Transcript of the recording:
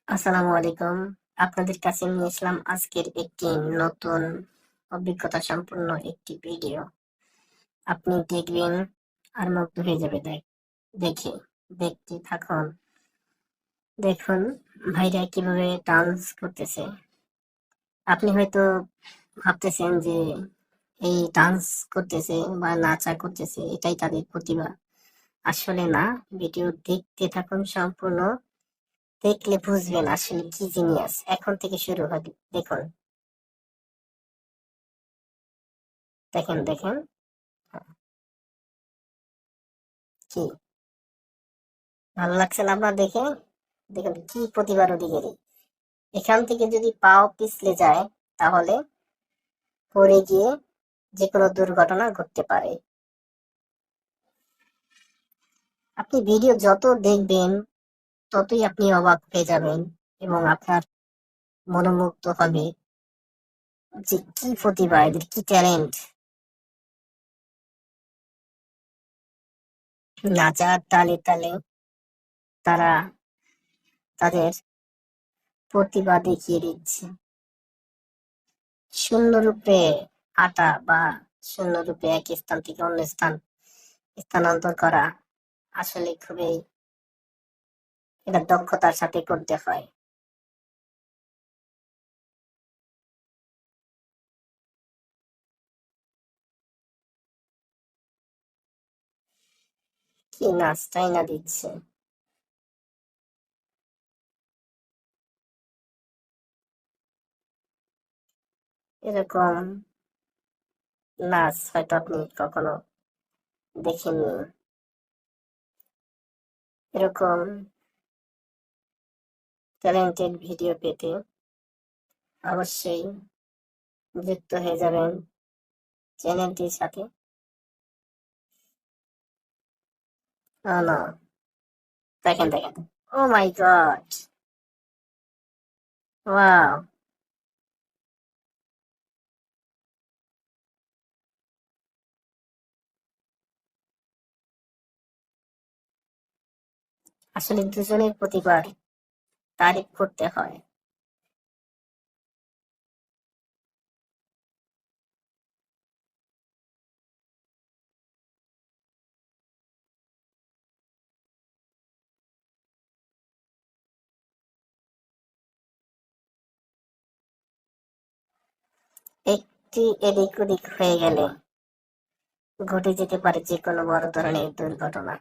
আসসালামু আলাইকুম। আপনাদের কাছে নিয়ে আসলাম আজকের একটি নতুন অভিজ্ঞতা সম্পন্ন একটি ভিডিও। আপনি দেখবেন আর মুগ্ধ হয়ে যাবে দেখে। দেখতে থাকুন। দেখুন ভাইরা কিভাবে ডান্স করতেছে। আপনি হয়তো ভাবতেছেন যে এই ডান্স করতেছে বা নাচা করতেছে এটাই তাদের প্রতিভা। আসলে না, ভিডিও দেখতে থাকুন সম্পূর্ণ। দেখলে বুঝবেন আসলে কি জিনিয়াস। এখন থেকে শুরু হবে। দেখুন, দেখেন, দেখেন। কি ভালো লাগছে না আপনার দেখে? দেখুন কি প্রতিভার অধিকারী। এখান থেকে যদি পাও পিছলে যায় তাহলে পড়ে গিয়ে যে কোনো দুর্ঘটনা ঘটতে পারে। আপনি ভিডিও যত দেখবেন ততই আপনি অবাক হয়ে যাবেন এবং আপনার মনোমুগ্ধ হবে যে কি প্রতিভা, এদের কি ট্যালেন্ট। নাচার তালে তালে তারা তাদের প্রতিভা দেখিয়ে দিচ্ছে। শূন্যরূপে হাঁটা বা শূন্যরূপে এক স্থান থেকে অন্য স্থানান্তর করা আসলে খুবই এটা দক্ষতার সাথে করতে হয়। কি নাচটাই না দিচ্ছে। এরকম নাচ হয়তো আপনি কখনো দেখেননি। এরকম ট্যালেন্টেড ভিডিও পেতে অবশ্যই যুক্ত হয়ে যাবেন চ্যানেলটির সাথে। না, দেখেন, দেখেন। ও মাই গড, ওয়াও। আসলে দুজনের প্রতিভার তারিফ করতে হয়। একটি এদিক ওদিক হয়ে গেলে ঘটে যেতে পারে যে কোনো বড় ধরনের দুর্ঘটনা।